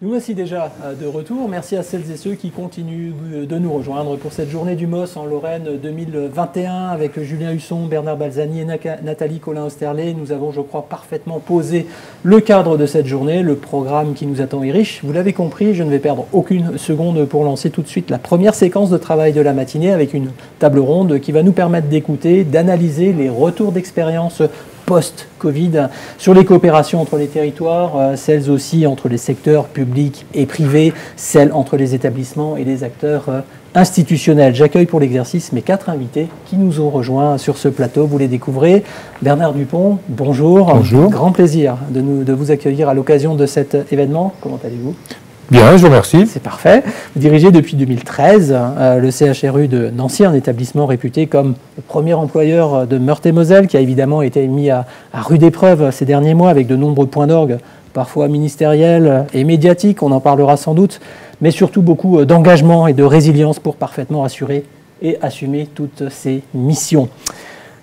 Nous voici déjà de retour. Merci à celles et ceux qui continuent de nous rejoindre pour cette journée du MOS en Lorraine 2021 avec Julien Husson, Bernard Balzani et Nathalie Collin-Osterlé. Nous avons, je crois, parfaitement posé le cadre de cette journée. Le programme qui nous attend est riche. Vous l'avez compris, je ne vais perdre aucune seconde pour lancer tout de suite la première séquence de travail de la matinée avec une table ronde qui va nous permettre d'écouter, d'analyser les retours d'expérience post-Covid, sur les coopérations entre les territoires, celles aussi entre les secteurs publics et privés, celles entre les établissements et les acteurs institutionnels. J'accueille pour l'exercice mes 4 invités qui nous ont rejoints sur ce plateau. Vous les découvrez. Bernard Dupont, bonjour. Bonjour. Grand plaisir de vous accueillir à l'occasion de cet événement. Comment allez-vous ? Bien, je vous remercie. C'est parfait. Vous dirigez depuis 2013 le CHRU de Nancy, un établissement réputé comme le premier employeur de Meurthe-et-Moselle, qui a évidemment été mis à rude épreuve ces derniers mois avec de nombreux points d'orgue, parfois ministériels et médiatiques, on en parlera sans doute, mais surtout beaucoup d'engagement et de résilience pour parfaitement assurer et assumer toutes ces missions.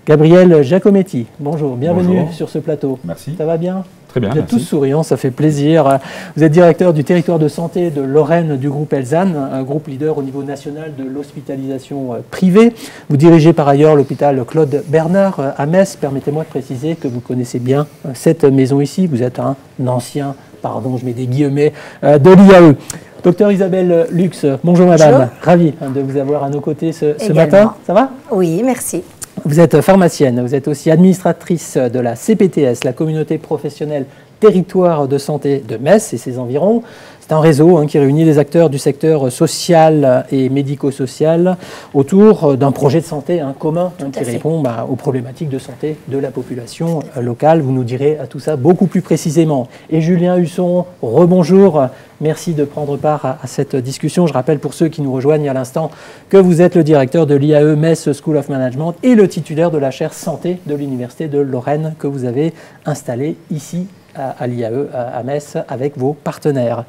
Gabriel Giacometti, bonjour, bienvenue Bonjour. Sur ce plateau. Merci. Ça va bien ? Très bien, Vous êtes merci. tous souriants, ça fait plaisir. Vous êtes directeur du territoire de santé de Lorraine du groupe Elsan, un groupe leader au niveau national de l'hospitalisation privée. Vous dirigez par ailleurs l'hôpital Claude Bernard à Metz. Permettez-moi de préciser que vous connaissez bien cette maison ici. Vous êtes un ancien, pardon, je mets des guillemets, de l'IAE. Docteur Isabelle Lux, bonjour madame. Bonjour. Ravi de vous avoir à nos côtés ce Également. matin. Ça va ? Oui, merci. Vous êtes pharmacienne, vous êtes aussi administratrice de la CPTS, la communauté professionnelle territoire de santé de Metz et ses environs. C'est un réseau qui réunit les acteurs du secteur social et médico-social autour d'un projet de santé commun qui répond aux problématiques de santé de la population locale. Vous nous direz à tout ça beaucoup plus précisément. Et Julien Husson, rebonjour. Merci de prendre part à cette discussion. Je rappelle pour ceux qui nous rejoignent à l'instant que vous êtes le directeur de l'IAE Metz School of Management et le titulaire de la chaire santé de l'Université de Lorraine que vous avez installée ici à l'IAE à Metz avec vos partenaires.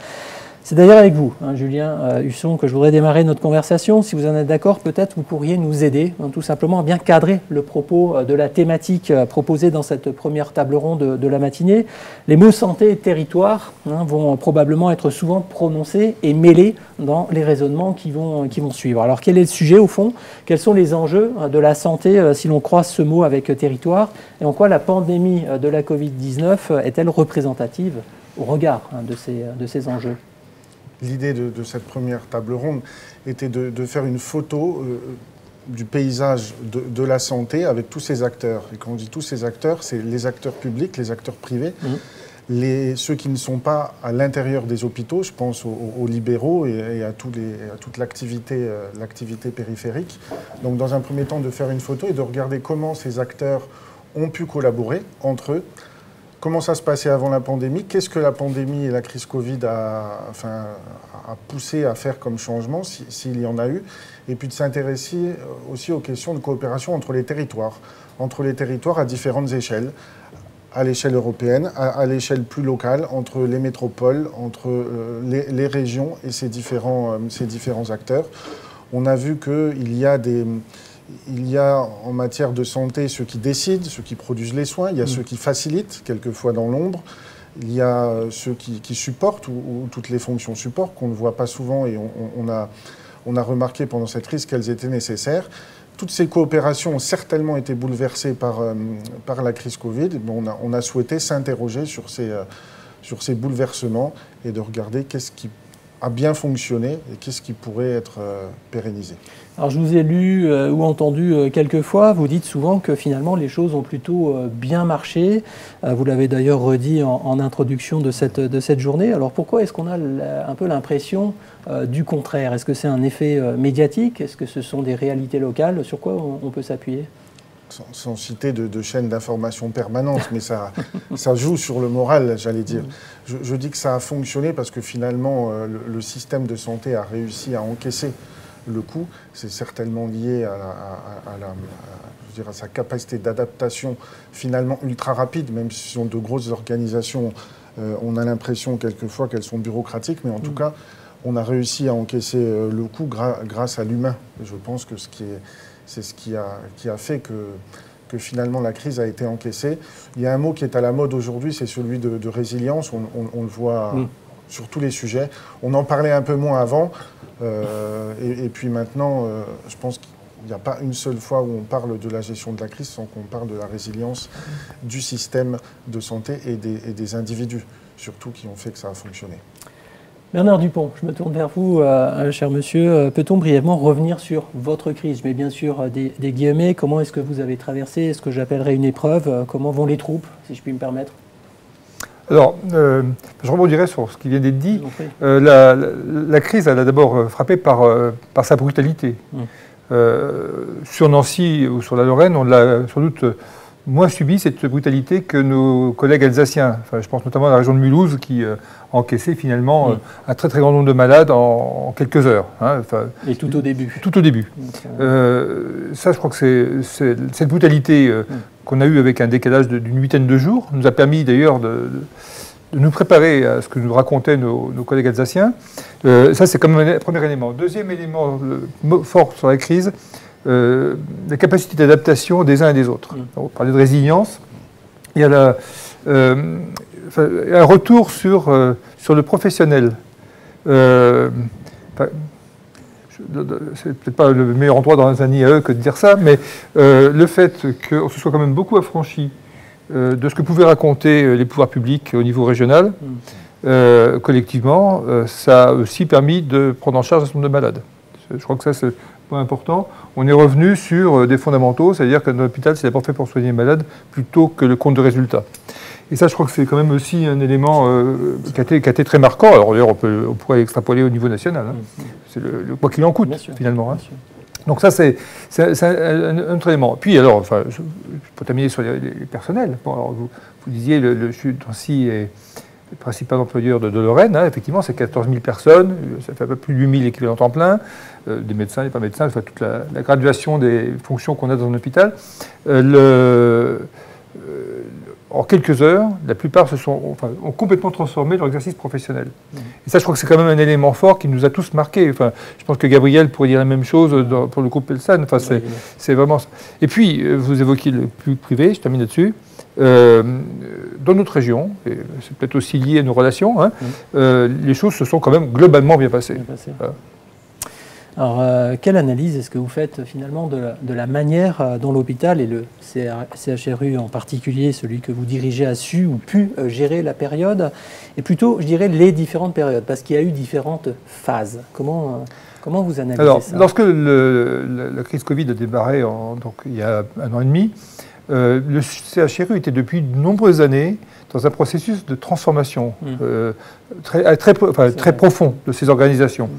C'est d'ailleurs avec vous, Julien Husson, que je voudrais démarrer notre conversation. Si vous en êtes d'accord, peut-être vous pourriez nous aider tout simplement à bien cadrer le propos de la thématique proposée dans cette première table ronde de la matinée. Les mots santé et territoire vont probablement être souvent prononcés et mêlés dans les raisonnements qui vont suivre. Alors quel est le sujet au fond ? Quels sont les enjeux de la santé si l'on croise ce mot avec territoire ? Et en quoi la pandémie de la Covid-19 est-elle représentative au regard de ces enjeux ? L'idée de cette première table ronde était de faire une photo du paysage de la santé avec tous ces acteurs. Et quand on dit tous ces acteurs, c'est les acteurs publics, les acteurs privés, ceux qui ne sont pas à l'intérieur des hôpitaux, je pense aux libéraux et à toute l'activité périphérique. Donc dans un premier temps, de faire une photo et de regarder comment ces acteurs ont pu collaborer entre eux. Comment ça se passait avant la pandémie? Qu'est-ce que la pandémie et la crise Covid a poussé à faire comme changement, s'il y en a eu? Et puis de s'intéresser aussi aux questions de coopération entre les territoires à différentes échelles, à l'échelle européenne, à l'échelle plus locale, entre les métropoles, entre les régions et ces différents acteurs. On a vu qu'il y a en matière de santé ceux qui décident, ceux qui produisent les soins, il y a ceux qui facilitent, quelquefois dans l'ombre, il y a ceux qui supportent, ou toutes les fonctions support qu'on ne voit pas souvent et on a remarqué pendant cette crise qu'elles étaient nécessaires. Toutes ces coopérations ont certainement été bouleversées par la crise Covid. On a souhaité s'interroger sur ces bouleversements et de regarder qu'est-ce qui a bien fonctionné et qu'est-ce qui pourrait être pérennisé. Alors je vous ai lu ou entendu quelques fois, vous dites souvent que finalement les choses ont plutôt bien marché. Vous l'avez d'ailleurs redit en introduction de cette journée. Alors pourquoi est-ce qu'on a un peu l'impression du contraire? Est-ce que c'est un effet médiatique? Est-ce que ce sont des réalités locales? Sur quoi on peut s'appuyer? Sans citer de chaînes d'information permanentes, mais ça joue sur le moral, j'allais dire. Je dis que ça a fonctionné parce que finalement, le système de santé a réussi à encaisser le coup. C'est certainement lié je dirais, sa capacité d'adaptation finalement ultra rapide, même si ce sont de grosses organisations, on a l'impression quelquefois qu'elles sont bureaucratiques, mais en tout cas, on a réussi à encaisser le coup grâce à l'humain. Je pense que c'est ce qui a fait que finalement la crise a été encaissée. Il y a un mot qui est à la mode aujourd'hui, c'est celui de résilience. On le voit sur tous les sujets. On en parlait un peu moins avant. Et puis maintenant, je pense qu'il n'y a pas une seule fois où on parle de la gestion de la crise sans qu'on parle de la résilience du système de santé et des individus, surtout, qui ont fait que ça a fonctionné. Bernard Dupont, je me tourne vers vous, cher monsieur. Peut-on brièvement revenir sur votre crise? Mais bien sûr, des guillemets, comment est-ce que vous avez traversé ce que j'appellerais une épreuve? Comment vont les troupes, si je puis me permettre? Alors, je rebondirai sur ce qui vient d'être dit. La crise, elle a d'abord frappé par sa brutalité. Sur Nancy ou sur la Lorraine, on l'a sans doute moins subi, cette brutalité, que nos collègues alsaciens. Enfin, je pense notamment à la région de Mulhouse, qui a encaissé finalement un très très grand nombre de malades en quelques heures. Hein. Enfin, et tout au début. Tout au début. Ça, je crois que c'est cette brutalité qu'on a eue avec un décalage d'une huitaine de jours, nous a permis d'ailleurs de nous préparer à ce que nous racontaient nos collègues alsaciens. Ça, c'est comme un premier élément. Deuxième élément fort sur la crise, la capacité d'adaptation des uns et des autres. On parlait de résilience. Il y a un retour sur le professionnel. C'est peut-être pas le meilleur endroit dans un IAE que de dire ça, mais le fait qu'on se soit quand même beaucoup affranchi de ce que pouvaient raconter les pouvoirs publics au niveau régional, collectivement, ça a aussi permis de prendre en charge un certain nombre de malades. Je crois que ça, c'est un point important. On est revenu sur des fondamentaux, c'est-à-dire que l'hôpital, c'est d'abord fait pour soigner les malades plutôt que le compte de résultats. Et ça, je crois que c'est quand même aussi un élément qui a été très marquant. Alors d'ailleurs, on pourrait extrapoler au niveau national. Hein. C'est le quoi qu'il en coûte, finalement. Hein. Donc ça, c'est un autre élément. Puis alors, enfin, pour terminer sur les personnels, bon, alors, vous disiez, le CHU de Nancy est le principal employeur de Lorraine. Hein, effectivement, c'est 14 000 personnes, ça fait un peu plus de 8 000 équivalents temps plein, des médecins, des pas médecins, enfin, toute la graduation des fonctions qu'on a dans un hôpital. En quelques heures, la plupart ont complètement transformé leur exercice professionnel. Et ça, je crois que c'est quand même un élément fort qui nous a tous marqués. Enfin, je pense que Gabriel pourrait dire la même chose pour le groupe Pelsan. Enfin, c'est vraiment ça. Et puis, vous évoquiez le public privé, je termine là-dessus. Dans notre région, et c'est peut-être aussi lié à nos relations, hein, les choses se sont quand même globalement bien passées. Alors, quelle analyse est-ce que vous faites finalement de la manière dont l'hôpital et le CHRU en particulier, celui que vous dirigez, a su ou pu gérer la période, et plutôt, je dirais, les différentes périodes, parce qu'il y a eu différentes phases. Comment vous analysez ça? Lorsque la crise Covid a démarré donc, il y a 1 an et demi, le CHRU était depuis de nombreuses années dans un processus de transformation très profond de ces organisations,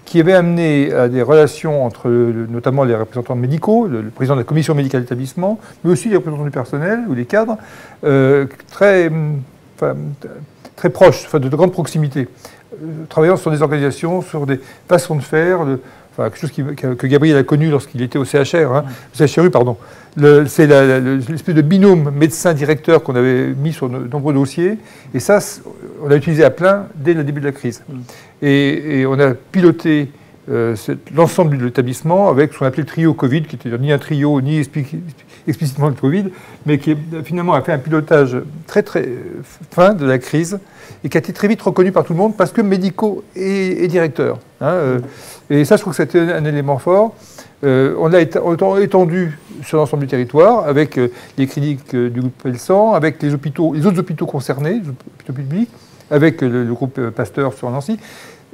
qui avait amené à des relations entre notamment les représentants médicaux, le président de la commission médicale d'établissement, mais aussi les représentants du personnel ou les cadres, très proches, de grande proximité, travaillant sur des organisations, sur des façons de faire, quelque chose que Gabriel a connu lorsqu'il était au CHRU, pardon. C'est l'espèce de binôme médecin-directeur qu'on avait mis sur de nombreux dossiers. Et ça, on l'a utilisé à plein dès le début de la crise. Et on a piloté l'ensemble de l'établissement avec ce qu'on appelait le trio Covid, qui n'était ni un trio, ni explicitement le Covid, mais qui finalement a fait un pilotage très très fin de la crise et qui a été très vite reconnu par tout le monde parce que médicaux et directeurs. Hein, et ça, je trouve que c'était un élément fort. On l'a étendu sur l'ensemble du territoire, avec les cliniques du groupe Pelsan, avec les autres hôpitaux concernés, les hôpitaux publics, avec le groupe Pasteur sur Nancy.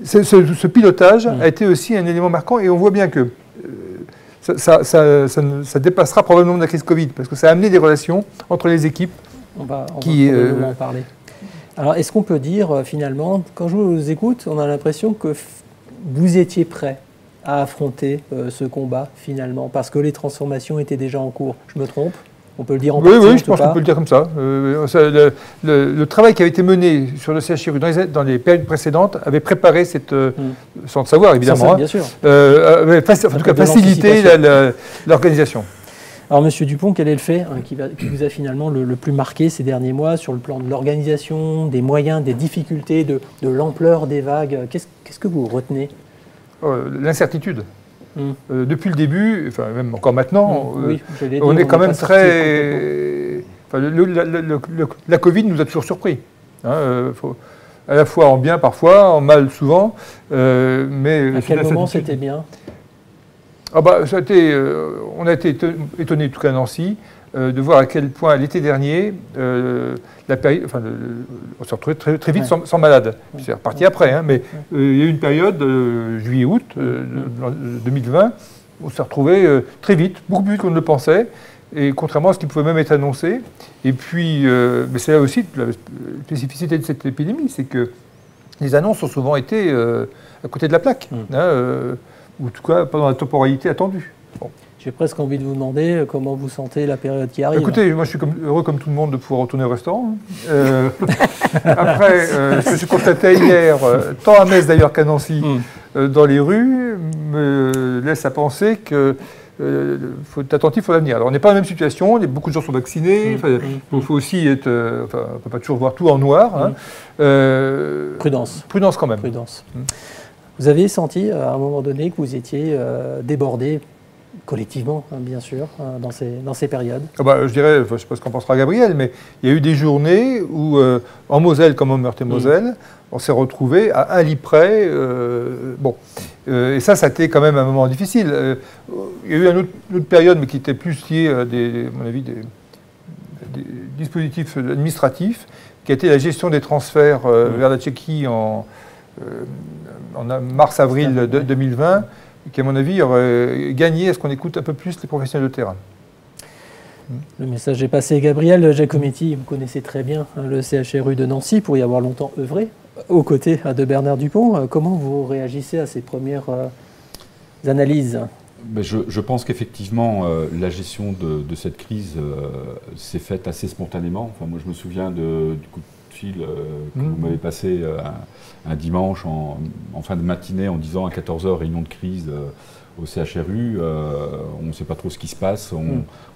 Ce pilotage a été aussi un élément marquant, et on voit bien que ça dépassera probablement la crise Covid, parce que ça a amené des relations entre les équipes. On va probablement en parler. Alors, est-ce qu'on peut dire, finalement, quand je vous écoute, on a l'impression que vous étiez prêt à affronter ce combat, finalement, parce que les transformations étaient déjà en cours. Je me trompe? On peut le dire en partie? Oui, je pense qu'on peut le dire comme ça. Le travail qui avait été mené sur le CHRU dans les périodes précédentes avait préparé sans le savoir évidemment, bien sûr. en tout cas facilité l'organisation. Alors, Monsieur Dupont, quel est le fait qui vous a finalement le plus marqué ces derniers mois sur le plan de l'organisation, des moyens, des difficultés, de l'ampleur des vagues? Qu'est-ce que vous retenez? L'incertitude. Depuis le début, enfin même encore maintenant, oui, on est quand même très... Enfin, la Covid nous a toujours surpris. Hein, à la fois en bien parfois, en mal souvent. Mais à quel moment c'était bien? On a été étonnés, en tout cas à Nancy, de voir à quel point l'été dernier, on s'est retrouvé très vite sans malade. C'est reparti après, hein, mais il y a eu une période, juillet-août 2020, où on s'est retrouvé très vite, beaucoup plus vite qu'on ne le pensait, et contrairement à ce qui pouvait même être annoncé. Et puis, mais c'est là aussi la spécificité de cette épidémie, c'est que les annonces ont souvent été à côté de la plaque, ou en tout cas pas dans la temporalité attendue. Bon. J'ai presque envie de vous demander comment vous sentez la période qui arrive. Écoutez, moi je suis heureux comme tout le monde de pouvoir retourner au restaurant. Après, ce que je constatais hier, tant à Metz d'ailleurs qu'à Nancy, dans les rues, me laisse à penser que faut être attentif à l'avenir. Alors on n'est pas dans la même situation, beaucoup de gens sont vaccinés, il faut aussi être... on ne peut pas toujours voir tout en noir. Prudence. Prudence quand même. Prudence. Vous avez senti à un moment donné que vous étiez débordé collectivement, bien sûr, dans ces périodes? Je dirais, je ne sais pas ce qu'en pensera Gabriel, mais il y a eu des journées où, en Moselle comme en Meurthe-et-Moselle, on s'est retrouvés à un lit près. Et ça a été quand même un moment difficile. Il y a eu une autre période, mais qui était plus liée à à mon avis, des dispositifs administratifs, qui a été la gestion des transferts vers la Tchéquie en mars-avril 2020, qui, à mon avis, aurait gagné à ce qu'on écoute un peu plus les professionnels de terrain. Le message est passé. Gabriel Giacometti, vous connaissez très bien le CHRU de Nancy, pour y avoir longtemps œuvré, aux côtés de Bernard Dupont. Comment vous réagissez à ces premières analyses? Je pense qu'effectivement, la gestion de cette crise s'est faite assez spontanément. Enfin, moi, je me souviens du coup de fil que vous m'avez passé un dimanche en fin de matinée en disant à 14h, réunion de crise au CHRU. On ne sait pas trop ce qui se passe,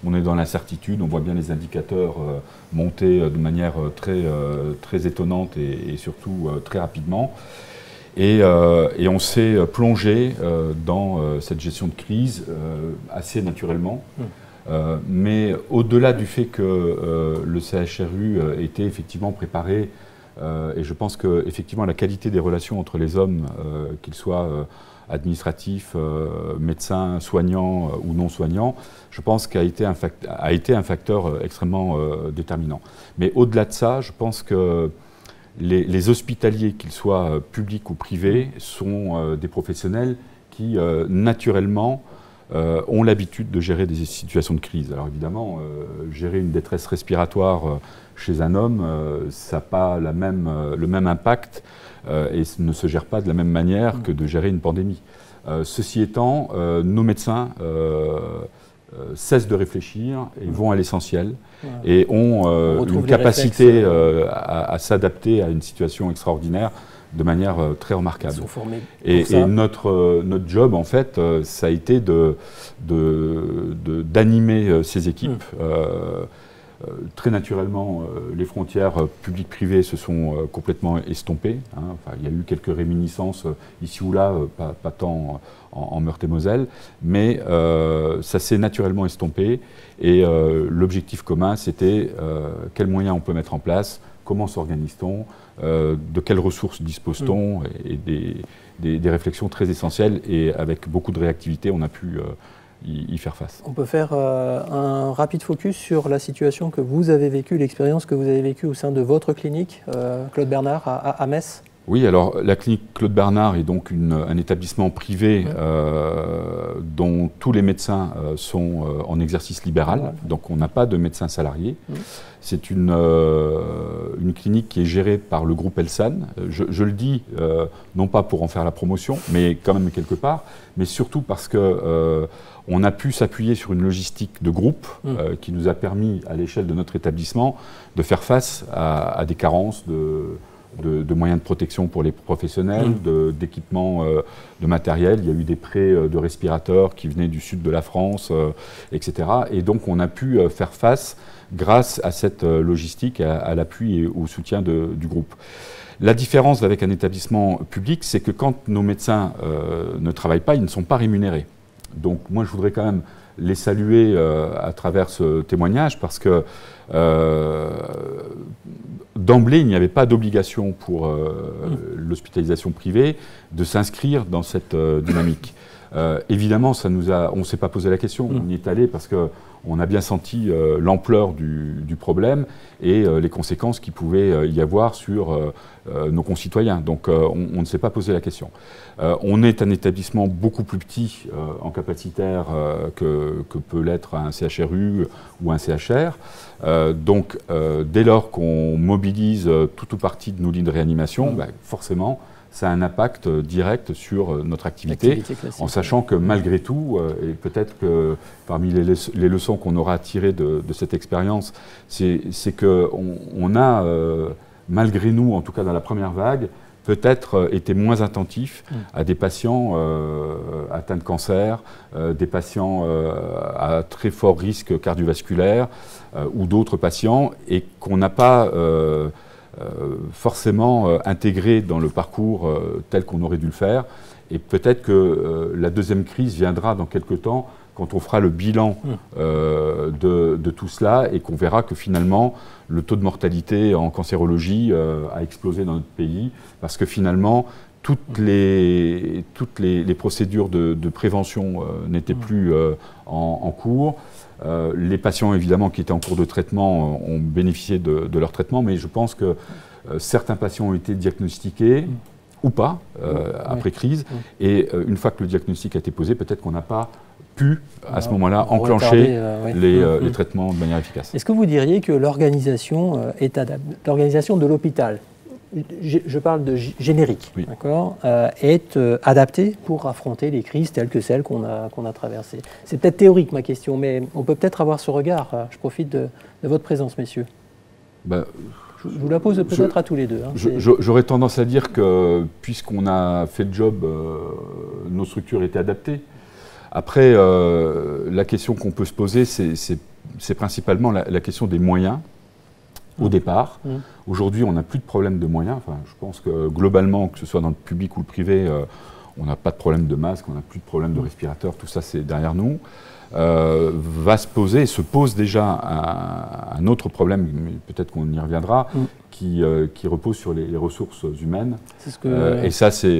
on est dans l'incertitude, on voit bien les indicateurs monter de manière très étonnante et surtout très rapidement. Et on s'est plongé dans cette gestion de crise assez naturellement. Mais au-delà du fait que le CHRU était effectivement préparé, et je pense que effectivement la qualité des relations entre les hommes, qu'ils soient administratifs, médecins, soignants ou non soignants, je pense qu'a été un facteur extrêmement déterminant. Mais au-delà de ça, je pense que les hospitaliers, qu'ils soient publics ou privés, sont des professionnels qui, naturellement, ont l'habitude de gérer des situations de crise. Alors évidemment, gérer une détresse respiratoire chez un homme, ça n'a pas le même impact et ne se gère pas de la même manière que de gérer une pandémie. Ceci étant, nos médecins cessent de réfléchir et vont à l'essentiel et ont une capacité à s'adapter à une situation extraordinaire de manière très remarquable. Et notre job, en fait, ça a été d'animer ces équipes. Très naturellement, les frontières publiques-privées se sont complètement estompées. Enfin, il y a eu quelques réminiscences ici ou là, pas tant en Meurthe-et-Moselle, mais ça s'est naturellement estompé. Et l'objectif commun, c'était quels moyens on peut mettre en place, comment s'organise-t-on, de quelles ressources dispose-t-on, et des réflexions très essentielles. Et avec beaucoup de réactivité, on a pu y faire face. On peut faire un rapide focus sur la situation que vous avez vécue, l'expérience que vous avez vécue au sein de votre clinique, Claude Bernard, à Metz. Oui, alors la clinique Claude Bernard est donc un établissement privé dont tous les médecins sont en exercice libéral, donc on n'a pas de médecins salariés. C'est une clinique qui est gérée par le groupe Elsan. Je le dis, non pas pour en faire la promotion, mais quand même quelque part, mais surtout parce que on a pu s'appuyer sur une logistique de groupe qui nous a permis, à l'échelle de notre établissement, de faire face à des carences de moyens de protection pour les professionnels, d'équipements de matériel. Il y a eu des prêts de respirateurs qui venaient du sud de la France, etc. Et donc on a pu faire face grâce à cette logistique, à l'appui et au soutien du groupe. La différence avec un établissement public, c'est que quand nos médecins ne travaillent pas, ils ne sont pas rémunérés. Donc moi, je voudrais quand même les saluer à travers ce témoignage parce que d'emblée, il n'y avait pas d'obligation pour l'hospitalisation privée de s'inscrire dans cette dynamique. Évidemment, on ne s'est pas posé la question, on y est allé parce qu'on a bien senti l'ampleur du problème et les conséquences qu'il pouvait y avoir sur nos concitoyens. Donc on ne s'est pas posé la question. On est un établissement beaucoup plus petit en capacitaire que peut l'être un CHRU ou un CHR. Donc dès lors qu'on mobilise tout ou partie de nos lignes de réanimation, forcément, ça a un impact direct sur notre activité en sachant que malgré tout, et peut-être que parmi les leçons qu'on aura tirées de cette expérience, c'est qu'on a, malgré nous, en tout cas dans la première vague, peut-être été moins attentif à des patients atteints de cancer, des patients à très fort risque cardiovasculaire ou d'autres patients, et qu'on n'a pas forcément intégré dans le parcours tel qu'on aurait dû le faire. Et peut-être que la deuxième crise viendra dans quelques temps quand on fera le bilan de tout cela et qu'on verra que finalement le taux de mortalité en cancérologie a explosé dans notre pays parce que finalement toutes les procédures de prévention n'étaient plus en cours. Les patients, évidemment, qui étaient en cours de traitement ont bénéficié de leur traitement, mais je pense que certains patients ont été diagnostiqués ou pas après crise. Et une fois que le diagnostic a été posé, peut-être qu'on n'a pas pu, à ce moment-là, enclencher les traitements de manière efficace. Est-ce que vous diriez que l'organisation de l'hôpital, je parle de générique, d'accord, est adaptée pour affronter les crises telles que celles qu'on a traversées? C'est peut-être théorique ma question, mais on peut peut-être avoir ce regard. Je profite de votre présence, messieurs. Je vous la pose peut-être à tous les deux. J'aurais tendance à dire que, puisqu'on a fait le job, nos structures étaient adaptées. Après, la question qu'on peut se poser, c'est principalement la question des moyens. Au départ. Aujourd'hui, on n'a plus de problème de moyens. Enfin, je pense que globalement, que ce soit dans le public ou le privé, on n'a pas de problème de masque, on n'a plus de problème de respirateur, tout ça c'est derrière nous. Va se poser, et se pose déjà un autre problème, mais peut-être qu'on y reviendra, qui repose sur les ressources humaines. Et ça, c'est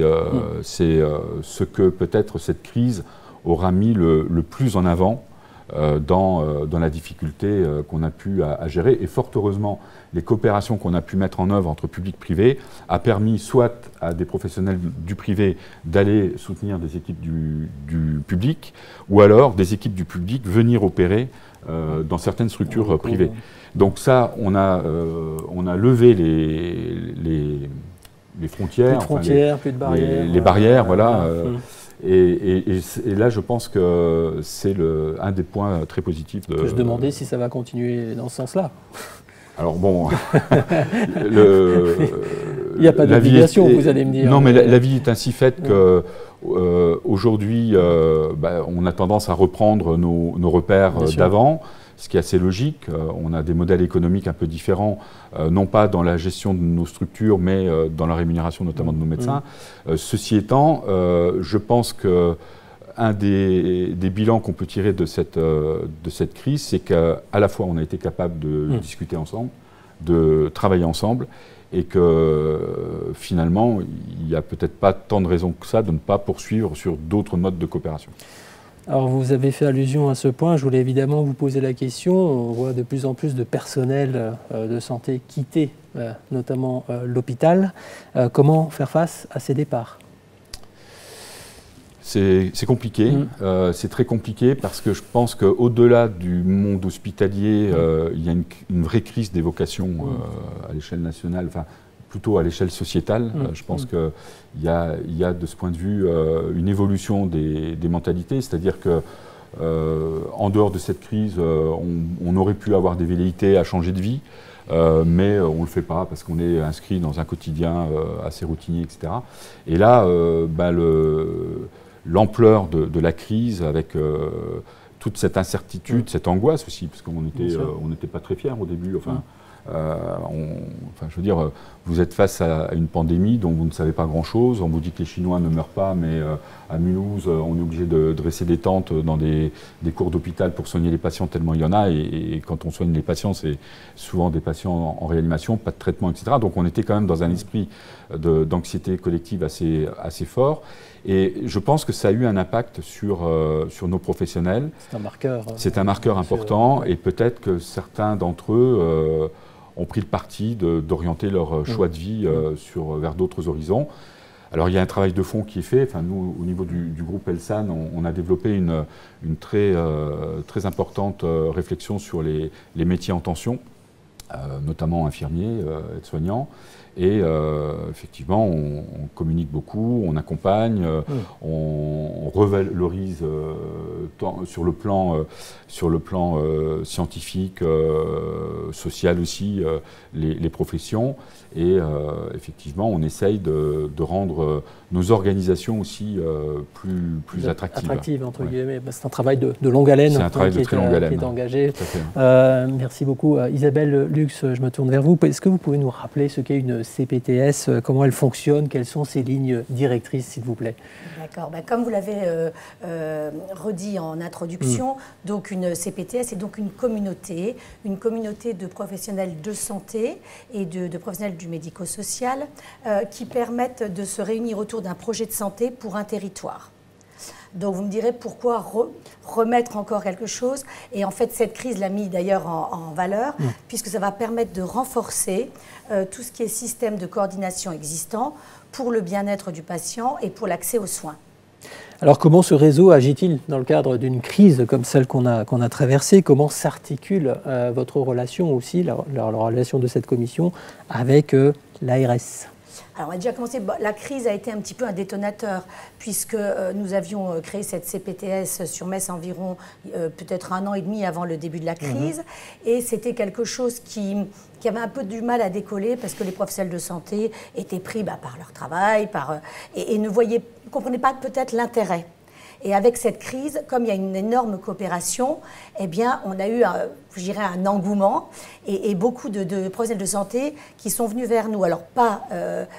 ce que peut-être cette crise aura mis le plus en avant. Dans la difficulté qu'on a pu à gérer. Et fort heureusement, les coopérations qu'on a pu mettre en œuvre entre public et privé a permis soit à des professionnels du privé d'aller soutenir des équipes du public, ou alors des équipes du public venir opérer dans certaines structures privées. Donc ça, on a levé les frontières, plus de barrières. Les barrières, voilà. Et là, je pense que c'est un des points très positifs. Je me demandais si ça va continuer dans ce sens-là. Alors bon, il n'y a pas d'obligation, vous allez me dire. Non, mais la vie est ainsi faite qu'aujourd'hui, on a tendance à reprendre nos repères d'avant, ce qui est assez logique. On a des modèles économiques un peu différents, non pas dans la gestion de nos structures, mais dans la rémunération notamment de nos médecins. Ceci étant, je pense qu'un des bilans qu'on peut tirer de cette crise, c'est qu'à la fois on a été capable de discuter ensemble, de travailler ensemble, et que finalement, il n'y a peut-être pas tant de raisons que ça de ne pas poursuivre sur d'autres modes de coopération. Alors vous avez fait allusion à ce point, je voulais évidemment vous poser la question. On voit de plus en plus de personnel de santé quitter notamment l'hôpital. Comment faire face à ces départs ? C'est compliqué, c'est très compliqué parce que je pense qu'au-delà du monde hospitalier, il y a une vraie crise des vocations à l'échelle nationale, enfin plutôt à l'échelle sociétale. Je pense qu'il y a de ce point de vue une évolution des mentalités, c'est-à-dire que en dehors de cette crise, on aurait pu avoir des velléités à changer de vie, mais on ne le fait pas parce qu'on est inscrit dans un quotidien assez routinier, etc. Et là, l'ampleur de la crise avec toute cette incertitude, cette angoisse aussi, parce qu'on n'était pas très fiers au début. Je veux dire, vous êtes face à une pandémie dont vous ne savez pas grand-chose. On vous dit que les Chinois ne meurent pas, mais à Mulhouse, on est obligé de dresser des tentes dans des cours d'hôpital pour soigner les patients, tellement il y en a. Et quand on soigne les patients, c'est souvent des patients en réanimation, pas de traitement, etc. Donc on était quand même dans un esprit d'anxiété collective assez fort. Et je pense que ça a eu un impact sur nos professionnels. C'est un marqueur. C'est un marqueur important, et peut-être que certains d'entre eux ont pris le parti d'orienter leur choix de vie vers d'autres horizons. Alors il y a un travail de fond qui est fait. Enfin, nous, au niveau du groupe Elsan, on a développé une très importante réflexion sur les métiers en tension, notamment infirmiers, aides-soignants. Et effectivement, on communique beaucoup, on accompagne, on revalorise sur le plan scientifique, social aussi, les professions. Et effectivement, on essaye de rendre nos organisations aussi plus attractives. Attractives, entre guillemets. C'est un travail de longue haleine. C'est un travail de très longue haleine. Qui est engagé. Merci beaucoup. Isabelle Lux, je me tourne vers vous. Est-ce que vous pouvez nous rappeler ce qu'est une CPTS, comment elle fonctionne, quelles sont ses lignes directrices, s'il vous plaît? D'accord. Comme vous l'avez redit en introduction, donc une CPTS est donc une communauté de professionnels de santé et de professionnels du médico-social qui permettent de se réunir autour d'un projet de santé pour un territoire. Donc vous me direz pourquoi remettre encore quelque chose, et en fait cette crise l'a mis d'ailleurs en valeur, puisque ça va permettre de renforcer tout ce qui est système de coordination existant pour le bien-être du patient et pour l'accès aux soins. Alors comment ce réseau agit-il dans le cadre d'une crise comme celle qu'on a traversée? Comment s'articule votre relation aussi, la relation de cette commission avec l'ARS? Alors, on a déjà commencé. La crise a été un petit peu un détonateur, puisque nous avions créé cette CPTS sur Metz environ peut-être 1 an et demi avant le début de la crise. Et c'était quelque chose qui avait un peu du mal à décoller, parce que les professionnels de santé étaient pris par leur travail et ne comprenaient pas peut-être l'intérêt. Et avec cette crise, comme il y a une énorme coopération, eh bien, on a eu, je dirais, un engouement et beaucoup de professionnels de santé qui sont venus vers nous. Alors,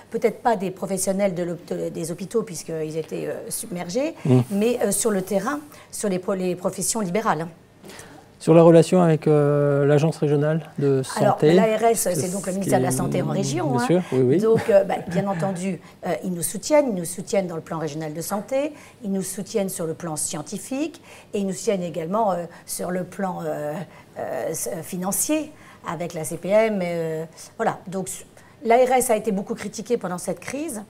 peut-être pas des professionnels des hôpitaux, puisqu'ils étaient submergés, mais sur le terrain, sur les professions libérales. Sur la relation avec l'agence régionale de santé. Alors, l'ARS, c'est donc le ministère de la Santé en région. Bien sûr, oui. Donc, bien entendu, ils nous soutiennent dans le plan régional de santé, ils nous soutiennent sur le plan scientifique, et ils nous soutiennent également sur le plan financier, avec la CPM. Voilà. Donc, l'ARS a été beaucoup critiquée pendant cette crise.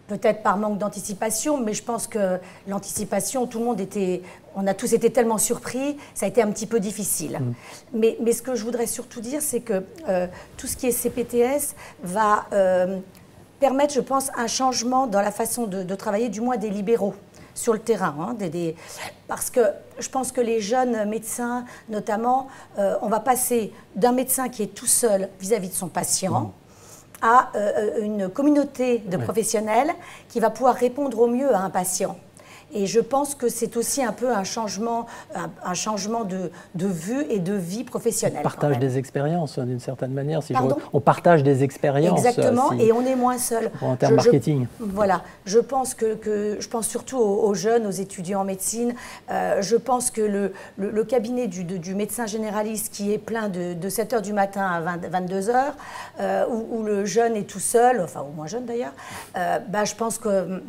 Peut-être par manque d'anticipation, mais je pense que l'anticipation, on a tous été tellement surpris, ça a été un petit peu difficile. Mais ce que je voudrais surtout dire, c'est que tout ce qui est CPTS va permettre, je pense, un changement dans la façon de travailler, du moins des libéraux sur le terrain. Parce que je pense que les jeunes médecins, notamment, on va passer d'un médecin qui est tout seul vis-à-vis de son patient, à une communauté de professionnels qui va pouvoir répondre au mieux à un patient. Et je pense que c'est aussi un peu un changement de vue et de vie professionnelle. On partage des expériences, d'une certaine manière. On partage des expériences. Exactement, et on est moins seul. En termes marketing. Voilà. Je pense je pense surtout aux jeunes, aux étudiants en médecine. Je pense que le cabinet du médecin généraliste qui est plein de 7h du matin à 22h, où le jeune est tout seul, enfin, ou moins jeune d'ailleurs, je pense que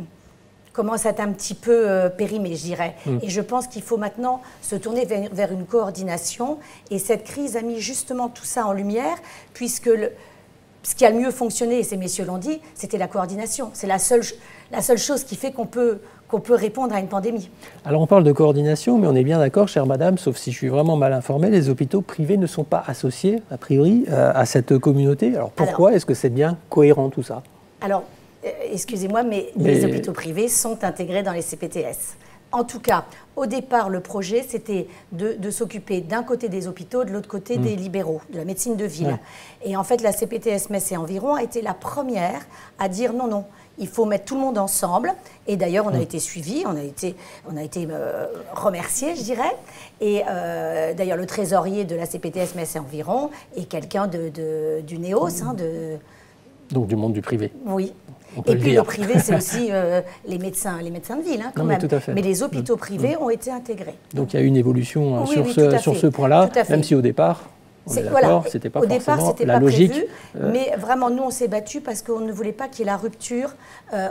commence à être un petit peu périmé, je dirais. Et je pense qu'il faut maintenant se tourner vers une coordination. Et cette crise a mis justement tout ça en lumière, puisque ce qui a le mieux fonctionné, et ces messieurs l'ont dit, c'était la coordination. C'est la seule chose qui fait qu'on peut répondre à une pandémie. Alors on parle de coordination, mais on est bien d'accord, chère madame, sauf si je suis vraiment mal informé, les hôpitaux privés ne sont pas associés, a priori, à cette communauté. Alors pourquoi est-ce que c'est bien cohérent tout ça? Alors, excusez-moi, mais les hôpitaux privés sont intégrés dans les CPTS. En tout cas, au départ, le projet, c'était de s'occuper d'un côté des hôpitaux, de l'autre côté des libéraux, de la médecine de ville. Et en fait, la CPTS Metz et environ a été la première à dire non, non, il faut mettre tout le monde ensemble. Et d'ailleurs, on a été suivis, on a été remerciés, je dirais. Et d'ailleurs, le trésorier de la CPTS Metz et environ est quelqu'un du NEOS. Donc du monde du privé. Oui. Et puis le privé, c'est aussi les médecins de ville, quand même. Tout à fait. Mais les hôpitaux privés ont été intégrés. Donc il y a eu une évolution sur ce point-là, même si au départ, c'était pas forcément la logique. Prévu, mais vraiment, nous, on s'est battus parce qu'on ne voulait pas qu'il y ait la rupture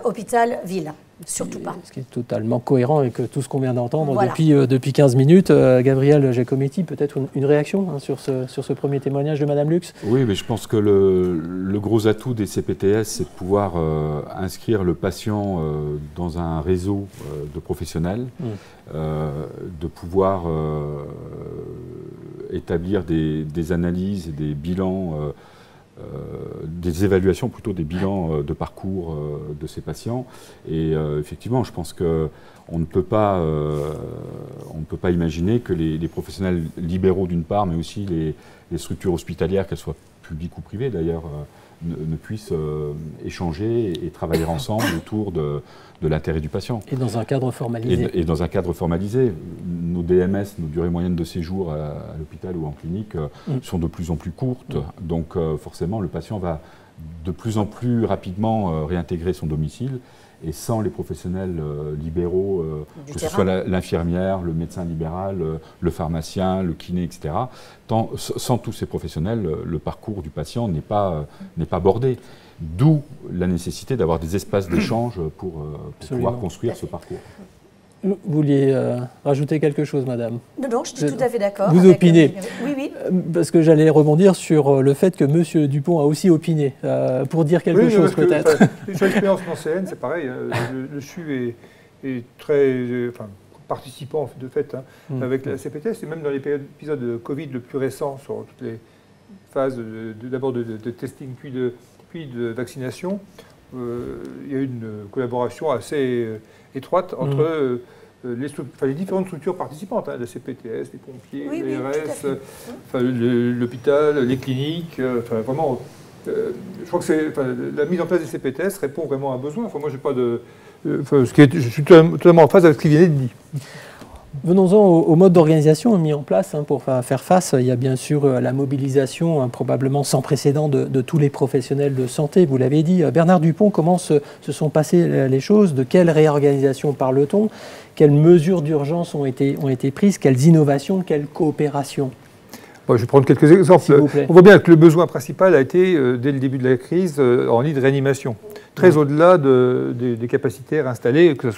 hôpital-ville. Surtout pas. Ce qui est totalement cohérent avec tout ce qu'on vient d'entendre depuis 15 minutes. Gabriel Giacometti, peut-être une réaction sur ce premier témoignage de Madame Lux? Oui, mais je pense que le gros atout des CPTS, c'est de pouvoir inscrire le patient dans un réseau de professionnels, de pouvoir établir des analyses et des bilans, des évaluations plutôt des bilans de parcours de ces patients. Et effectivement, je pense qu'on ne peut pas imaginer que les professionnels libéraux d'une part, mais aussi les structures hospitalières, qu'elles soient publiques ou privées d'ailleurs, ne puissent échanger et travailler ensemble autour de l'intérêt du patient. Et dans un cadre formalisé. Et dans un cadre formalisé. Nos DMS, nos durées moyennes de séjour à l'hôpital ou en clinique sont de plus en plus courtes. Donc forcément, le patient va de plus en plus rapidement réintégrer son domicile. Et sans les professionnels libéraux, que ce soit l'infirmière, le médecin libéral, le pharmacien, le kiné, etc., sans tous ces professionnels, le parcours du patient n'est pas bordé. D'où la nécessité d'avoir des espaces d'échange pour pouvoir construire ce parcours. Vous vouliez rajouter quelque chose, madame? Non, je suis tout à fait d'accord. Vous opinez? Oui. Parce que j'allais rebondir sur le fait que M. Dupont a aussi opiné, pour dire quelque chose peut-être. Sur l'expérience nancéenne, c'est pareil. Le CHU est très participant de fait avec la CPTS, et même dans les épisodes de Covid le plus récent, sur toutes les phases d'abord de testing puis de vaccination, il y a eu une collaboration assez étroite entre les différentes structures participantes, la CPTS, les pompiers, l'ARS, l'hôpital, les cliniques. Vraiment, je crois que la mise en place des CPTS répond vraiment à un besoin. Moi, j'ai pas de, je suis totalement en phase avec ce qui vient d'être dit. Venons-en au mode d'organisation mis en place pour faire face. Il y a bien sûr la mobilisation probablement sans précédent de tous les professionnels de santé, vous l'avez dit. Bernard Dupont, comment se sont passées les choses? De quelle réorganisation parle-t-on? Quelles mesures d'urgence ont été prises? Quelles innovations? Quelle coopération? Je vais prendre quelques exemples. On voit bien que le besoin principal a été, dès le début de la crise, en lit de réanimation. Très au-delà des capacitaires installés, quel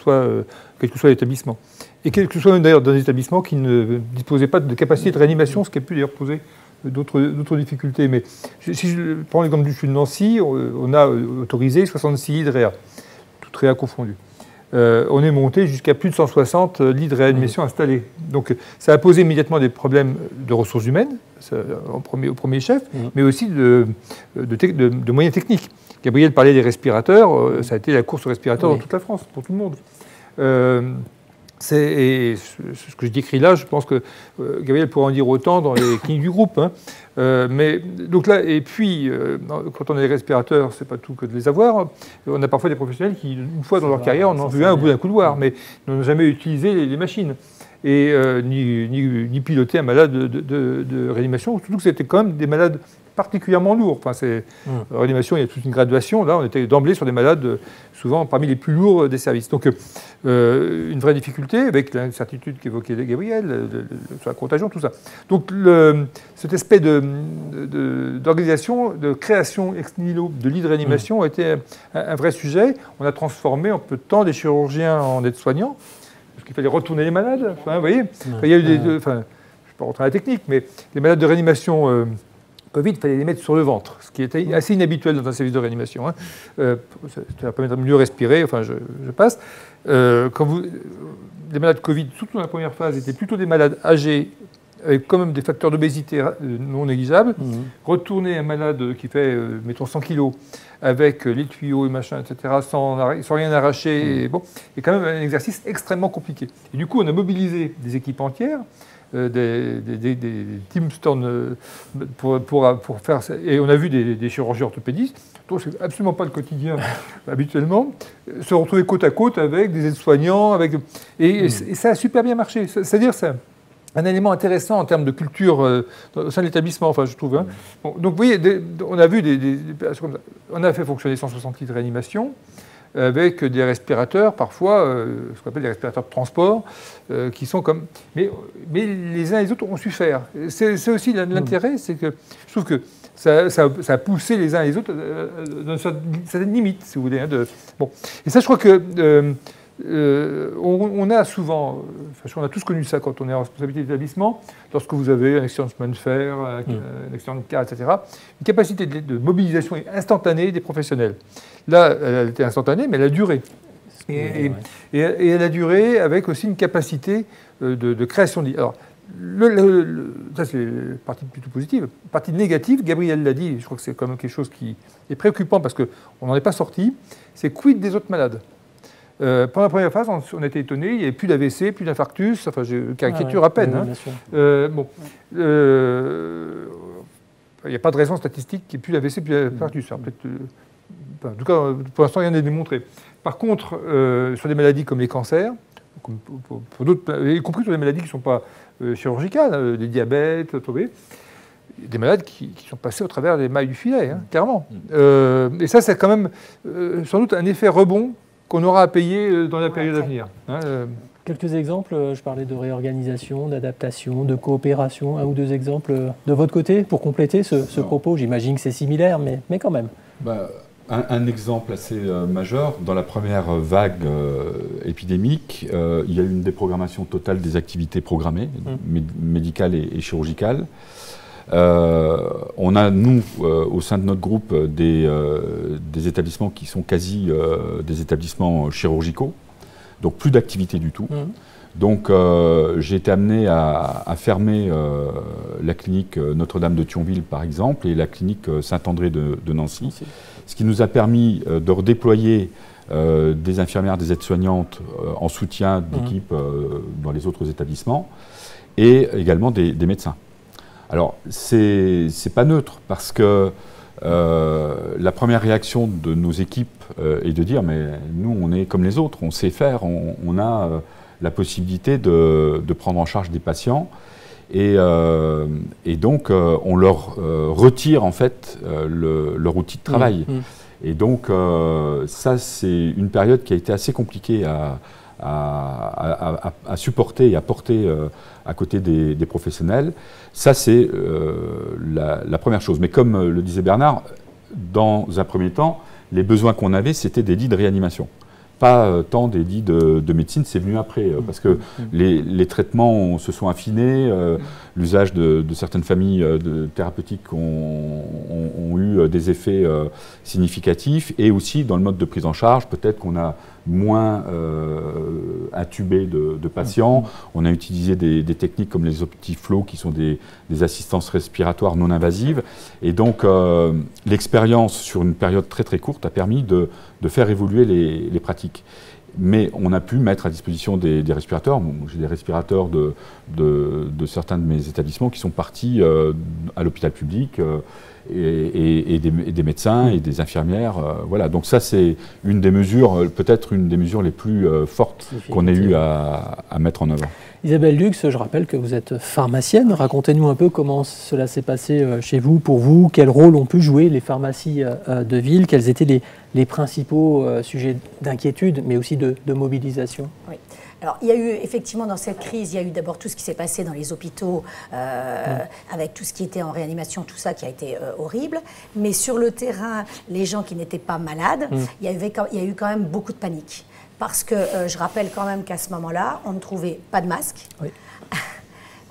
que soit l'établissement. Et quel que soit même d'ailleurs dans des établissements qui ne disposaient pas de capacité de réanimation, ce qui a pu d'ailleurs poser d'autres difficultés. Mais si je prends l'exemple du CHU de Nancy, on a autorisé 66 lits de réa, toutes réa confondues. On est monté jusqu'à plus de 160 lits de réanimation installés. Donc ça a posé immédiatement des problèmes de ressources humaines, au premier chef, mais aussi de moyens techniques. Gabriel parlait des respirateurs, ça a été la course aux respirateurs dans toute la France, pour tout le monde. Et ce que je décris là, je pense que Gabriel pourra en dire autant dans les cliniques du groupe. Mais donc là, et puis, quand on a des respirateurs, c'est pas tout que de les avoir. On a parfois des professionnels qui, une fois dans leur carrière, en ont vu un au bout d'un couloir, mais n'ont jamais utilisé les machines et ni piloté un malade de réanimation. Surtout que c'était quand même des malades particulièrement lourds. En réanimation, il y a toute une graduation. Là, on était d'emblée sur des malades souvent parmi les plus lourds des services. Donc, une vraie difficulté avec l'incertitude qu'évoquait Gabriel, sur la contagion, tout ça. Donc, cet aspect d'organisation, de création ex nihilo de lits de réanimation a été un vrai sujet. On a transformé en peu de temps des chirurgiens en aides-soignants, parce qu'il fallait retourner les malades. Vous voyez, il y a eu je ne vais pas rentrer dans la technique, mais les malades de réanimation Covid, il fallait les mettre sur le ventre, ce qui était assez inhabituel dans un service de réanimation. Ça va permettre de mieux respirer, je passe. Les malades Covid, surtout dans la première phase, étaient plutôt des malades âgés, avec quand même des facteurs d'obésité non négligeables, retourner un malade qui fait, mettons, 100 kilos, avec les tuyaux et machin, etc., sans rien arracher, est quand même un exercice extrêmement compliqué. Et du coup, on a mobilisé des équipes entières, des team Stone pour faire ça. Et on a vu des chirurgiens orthopédistes, dont c'est absolument pas le quotidien habituellement, se retrouver côte à côte avec des aides-soignants, et ça a super bien marché. C'est-à-dire, c'est un élément intéressant en termes de culture au sein de l'établissement, enfin, je trouve. Hein. Bon, donc, vous voyez, on a vu on a fait fonctionner 160 lits de réanimation, avec des respirateurs, parfois, ce qu'on appelle des respirateurs de transport, qui sont comme... Mais les uns et les autres ont su faire. C'est aussi l'intérêt, c'est que je trouve que ça a poussé les uns et les autres dans une certaine limite, si vous voulez. Hein, bon. Et ça, je crois que... on a souvent, on a tous connu ça quand on est en responsabilité d'établissement, lorsque vous avez un accident de chemin de fer, un accident de car, etc., une capacité de mobilisation instantanée des professionnels. Là, elle était instantanée, mais elle a duré. Et elle a duré avec aussi une capacité de création de lits. Alors, ça c'est la partie plutôt positive. La partie négative, Gabriel l'a dit, je crois que c'est quand même quelque chose qui est préoccupant parce qu'on n'en est pas sorti, c'est quid des autres malades. Pendant la première phase, on était étonnés, il n'y avait plus d'AVC, plus d'infarctus, enfin je caricature à peine. Il n'y a pas de raison statistique qu'il n'y ait plus d'AVC, plus d'infarctus. En tout cas, pour l'instant, rien n'est démontré. Par contre, sur des maladies comme les cancers, pour d'autres, y compris sur des maladies qui ne sont pas chirurgicales, des diabètes, des malades qui sont passés au travers des mailles du filet, hein, clairement. Et ça, c'est quand même sans doute un effet rebond qu'on aura à payer dans la période à venir. Hein, Quelques exemples, je parlais de réorganisation, d'adaptation, de coopération, un ou deux exemples de votre côté pour compléter ce propos. J'imagine que c'est similaire, mais quand même. Un exemple assez majeur, dans la première vague épidémique, il y a eu une déprogrammation totale des activités programmées, médicales et chirurgicales. On a, nous, au sein de notre groupe, des établissements qui sont quasi des établissements chirurgicaux, donc plus d'activité du tout. Donc j'ai été amené à fermer la clinique Notre-Dame de Thionville, par exemple, et la clinique Saint-André de Nancy, ce qui nous a permis de redéployer des infirmières, des aides-soignantes en soutien d'équipes dans les autres établissements, et également des médecins. Alors, c'est pas neutre, parce que la première réaction de nos équipes est de dire, mais nous, on est comme les autres, on sait faire, on a la possibilité de prendre en charge des patients, et donc on leur retire en fait leur outil de travail. Et donc, ça, c'est une période qui a été assez compliquée à supporter et à porter à côté des professionnels. Ça, c'est la première chose. Mais comme le disait Bernard, dans un premier temps, les besoins qu'on avait, c'était des lits de réanimation. Pas tant des lits de médecine, c'est venu après, parce que les traitements se sont affinés, l'usage de certaines familles thérapeutiques ont eu des effets significatifs, et aussi dans le mode de prise en charge, peut-être qu'on a moins intubé de patients, on a utilisé des techniques comme les OptiFlow, qui sont des assistances respiratoires non invasives, et donc l'expérience sur une période très très courte a permis de faire évoluer les pratiques. Mais on a pu mettre à disposition des respirateurs. J'ai des respirateurs de certains de mes établissements qui sont partis à l'hôpital public, et des médecins et des infirmières. Voilà. Donc ça, c'est une des mesures, peut-être une des mesures les plus fortes qu'on ait eu à mettre en œuvre. Isabelle Lux, je rappelle que vous êtes pharmacienne. Racontez-nous un peu comment cela s'est passé chez vous, pour vous. Quel rôle ont pu jouer les pharmacies de ville? Quels étaient les principaux sujets d'inquiétude, mais aussi de mobilisation? Oui. Alors, il y a eu, effectivement, dans cette crise, il y a eu d'abord tout ce qui s'est passé dans les hôpitaux, avec tout ce qui était en réanimation, tout ça qui a été horrible. Mais sur le terrain, les gens qui n'étaient pas malades, il y a eu quand même beaucoup de panique. Parce que je rappelle quand même qu'à ce moment-là, on ne trouvait pas de masques. Oui.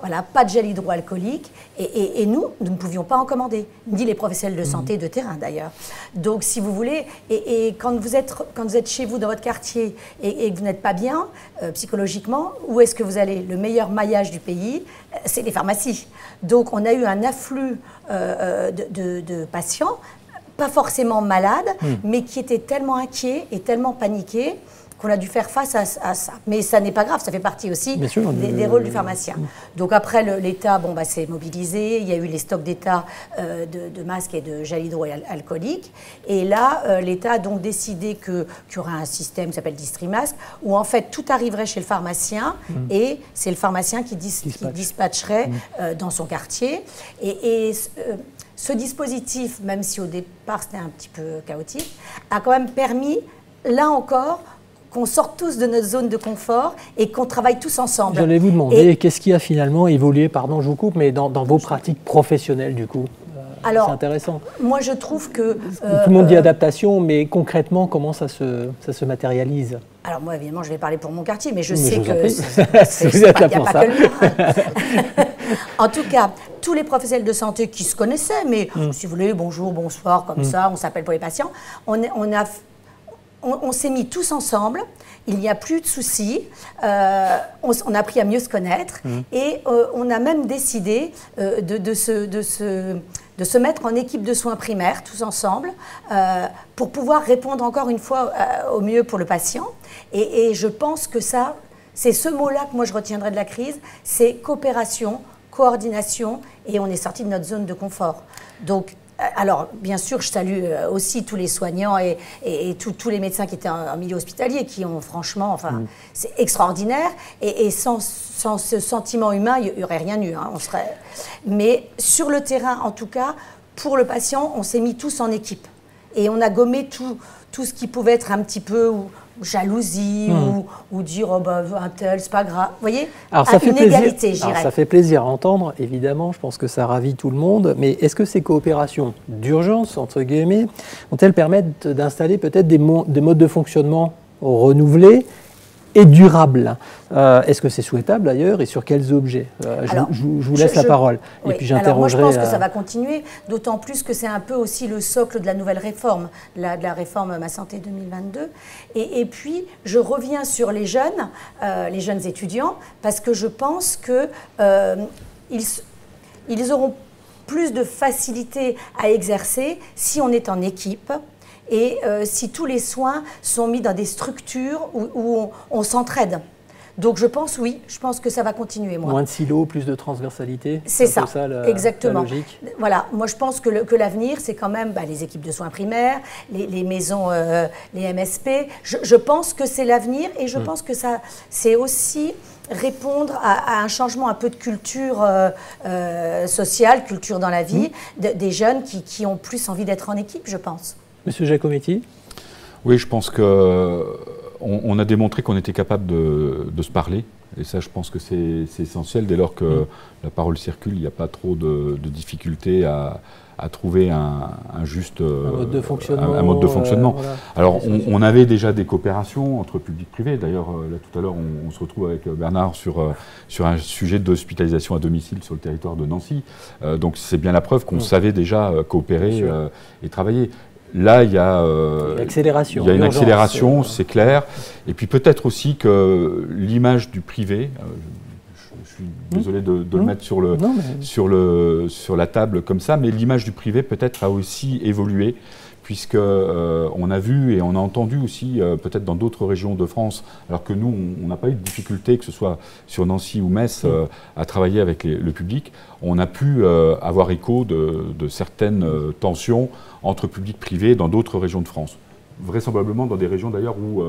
Voilà, pas de gel hydroalcoolique. Et nous ne pouvions pas en commander, ni les professionnels de santé de terrain d'ailleurs. Donc, si vous voulez, et quand vous êtes chez vous dans votre quartier et que vous n'êtes pas bien psychologiquement, où est-ce que vous allez? Le meilleur maillage du pays, c'est les pharmacies. Donc, on a eu un afflux de patients, pas forcément malades, mais qui étaient tellement inquiets et tellement paniqués qu'on a dû faire face à ça. Mais ça n'est pas grave, ça fait partie aussi des rôles du pharmacien. Donc après, l'État s'est mobilisé, il y a eu les stocks d'État de masques et de gel hydroalcoolique. Et là, l'État a donc décidé qu'il y aurait un système qui s'appelle Distrimasque, où en fait tout arriverait chez le pharmacien et c'est le pharmacien qui dispatcherait dans son quartier. Ce dispositif, même si au départ c'était un petit peu chaotique, a quand même permis, là encore, qu'on sorte tous de notre zone de confort et qu'on travaille tous ensemble. J'allais vous demander, qu'est-ce qui a finalement évolué, pardon je vous coupe, mais dans vos pratiques professionnelles du coup? C'est intéressant. Moi je trouve que... Tout le monde dit adaptation, mais concrètement, comment ça se matérialise? Alors moi évidemment je vais parler pour mon quartier, mais je sais que... Vous êtes là pour ça. En tout cas, tous les professionnels de santé qui se connaissaient, mais si vous voulez, bonjour, bonsoir, comme ça, on s'appelle pour les patients, on s'est mis tous ensemble, il n'y a plus de soucis, on a appris à mieux se connaître et on a même décidé de se mettre en équipe de soins primaires, tous ensemble, pour pouvoir répondre encore une fois au mieux pour le patient. Et je pense que ça, c'est ce mot-là que moi je retiendrai de la crise, c'est coopération, coordination, et on est sorti de notre zone de confort. Donc, alors, bien sûr, je salue aussi tous les soignants et tous les médecins qui étaient en milieu hospitalier, qui ont franchement, c'est extraordinaire. Et sans ce sentiment humain, il n'y aurait rien eu. Hein, Mais sur le terrain, en tout cas, pour le patient, on s'est mis tous en équipe. Et on a gommé tout ce qui pouvait être un petit peu jalousie ou dire un tel, c'est pas grave. Vous voyez, alors, ça fait égalité, je dirais. Ça fait plaisir à entendre, évidemment. Je pense que ça ravit tout le monde. Mais est-ce que ces coopérations d'urgence, entre guillemets, vont-elles permettre d'installer peut-être des modes de fonctionnement renouvelés et durables? Est-ce que c'est souhaitable d'ailleurs et sur quels objets? Je vous laisse la parole. Oui. Et puis j'interrogerai. Moi je pense que ça va continuer, d'autant plus que c'est un peu aussi le socle de la nouvelle réforme, de la réforme Ma Santé 2022. Et puis je reviens sur les jeunes étudiants, parce que je pense qu'ils auront plus de facilité à exercer si on est en équipe. Et si tous les soins sont mis dans des structures où on s'entraide. Donc je pense que ça va continuer. Moi. Moins de silos, plus de transversalité. C'est ça, exactement. La logique. Voilà, moi je pense que l'avenir, c'est quand même les équipes de soins primaires, les maisons, les MSP. Je pense que c'est l'avenir et je pense que c'est aussi répondre à un changement un peu de culture sociale, culture dans la vie, des jeunes qui ont plus envie d'être en équipe, je pense. Monsieur Giacometti? Oui, je pense qu'on a démontré qu'on était capable de se parler. Et ça, je pense que c'est essentiel. Dès lors que la parole circule, il n'y a pas trop de difficultés à trouver un mode de fonctionnement. Voilà. Alors, on avait déjà des coopérations entre public et privé. D'ailleurs, là, tout à l'heure, on se retrouve avec Bernard sur un sujet d'hospitalisation à domicile sur le territoire de Nancy. Donc, c'est bien la preuve qu'on savait déjà coopérer et travailler. Là, il y a une accélération, c'est clair. Et puis peut-être aussi que l'image du privé, je suis désolé de le mettre sur la table comme ça, mais l'image du privé peut-être a aussi évolué, puisqu'on a vu et on a entendu aussi, peut-être dans d'autres régions de France, alors que nous, on n'a pas eu de difficulté, que ce soit sur Nancy ou Metz, à travailler avec le public. On a pu avoir écho de certaines tensions entre public et privé dans d'autres régions de France. Vraisemblablement dans des régions d'ailleurs où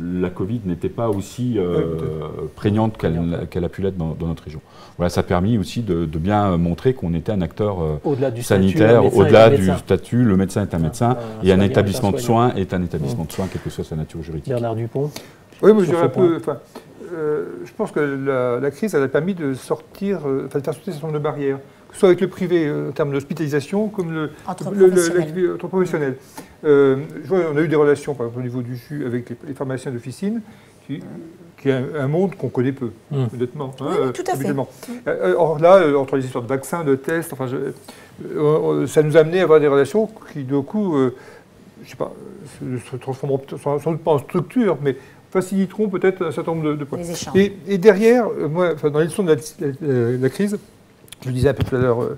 la Covid n'était pas aussi prégnante qu'elle a pu l'être dans notre région. Voilà, ça a permis aussi de bien montrer qu'on était un acteur sanitaire, au-delà du statut. Le médecin est un médecin et un établissement de soins est un établissement de soins, quelle que soit sa nature juridique. Bernard Dupont. Oui, moi je dirais un peu. Je pense que la crise elle a permis de sortir, de faire sauter un certain nombre de barrières, que ce soit avec le privé en termes d'hospitalisation, comme entre professionnels. On a eu des relations, par exemple, au niveau du CHU avec les pharmaciens d'officine, qui qui est un monde qu'on connaît peu, honnêtement. Oui, tout à fait. Or là, entre les histoires de vaccins, de tests, enfin, ça nous a amené à avoir des relations qui, du coup, je sais pas, se transformeront sans doute pas en structure, mais faciliteront peut-être un certain nombre de points. Les échanges. Et derrière, moi, dans les leçons de la crise, je le disais un peu tout à l'heure,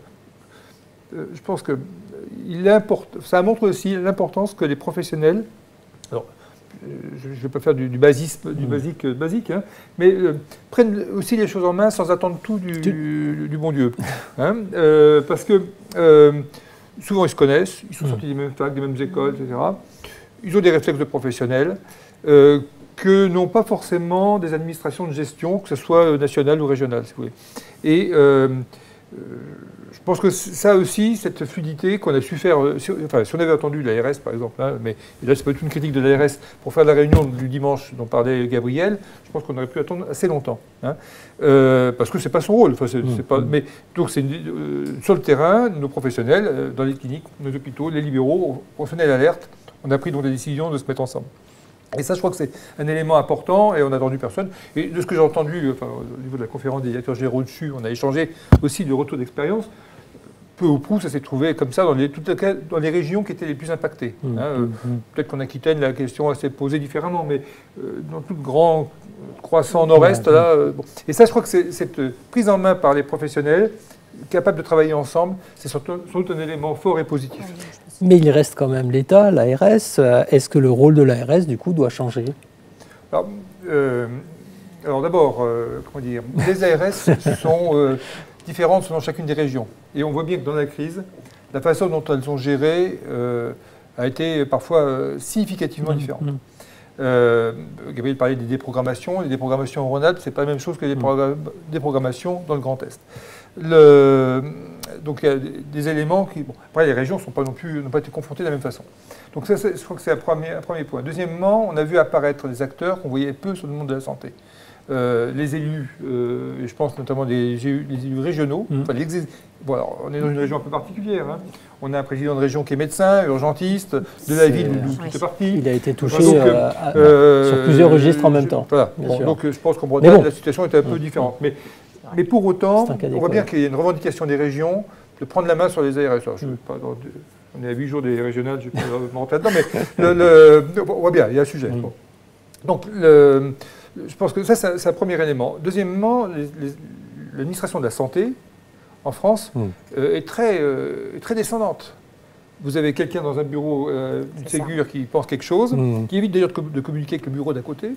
je pense que ça montre aussi l'importance que les professionnels, alors je ne vais pas faire du basisme, basique, hein, mais prennent aussi les choses en main sans attendre tout du bon Dieu. Hein, parce que souvent ils se connaissent, ils sont sortis des mêmes facs, des mêmes écoles, etc. Ils ont des réflexes de professionnels que n'ont pas forcément des administrations de gestion, que ce soit nationales ou régionales, si vous voulez. Et je pense que ça aussi, cette fluidité qu'on a su faire, si on avait attendu l'ARS par exemple, hein, mais et là c'est pas du tout une critique de l'ARS, pour faire la réunion du dimanche dont parlait Gabriel, je pense qu'on aurait pu attendre assez longtemps. Hein, parce que c'est pas son rôle. Enfin, mais donc c'est sur le terrain, nos professionnels, dans les cliniques, nos hôpitaux, les libéraux, on sonnait l'alerte, on a pris donc la décision de se mettre ensemble. Et ça, je crois que c'est un élément important, et on n'a attendu personne. Et de ce que j'ai entendu, au niveau de la conférence des directeurs généraux dessus, on a échangé aussi de retours d'expérience. Peu ou prou, ça s'est trouvé comme ça dans les régions qui étaient les plus impactées. Peut-être qu'en Aquitaine, la question s'est posée différemment, mais dans tout grand croissant nord-est, là... bon. Et ça, je crois que cette prise en main par les professionnels, capables de travailler ensemble, c'est sans doute un élément fort et positif. Mais il reste quand même l'État, l'ARS. Est-ce que le rôle de l'ARS, du coup, doit changer? Alors d'abord, comment dire, les ARS sont différentes selon chacune des régions. Et on voit bien que dans la crise, la façon dont elles sont gérées a été parfois significativement différente. Gabriel parlait des déprogrammations. Les déprogrammations en Rhône-Alpes, ce n'est pas la même chose que les déprogrammations dans le Grand Est. Donc il y a des éléments qui... Bon, après, les régions n'ont pas été confrontées de la même façon. Donc ça, je crois que c'est un premier point. Deuxièmement, on a vu apparaître des acteurs qu'on voyait peu sur le monde de la santé. Les élus, et je pense notamment les élus régionaux. Bon, alors, on est dans une région un peu particulière. Hein. On a un président de région qui est médecin, urgentiste, de la ville d'où tout est parti. Il a été touché sur plusieurs registres en même temps. Voilà. Donc je pense qu'en Bretagne, la situation était un peu différente. Mais pour autant, on voit bien qu'il y a une revendication des régions de prendre la main sur les ARS. On est à 8 jours des régionales, je ne vais pas me rentrer là-dedans, mais on voit bien, il y a un sujet. Bon. Donc, je pense que ça, c'est un premier élément. Deuxièmement, l'administration de la santé, en France, est très descendante. Vous avez quelqu'un dans un bureau, une Ségur, qui pense quelque chose, qui évite d'ailleurs de communiquer avec le bureau d'à côté,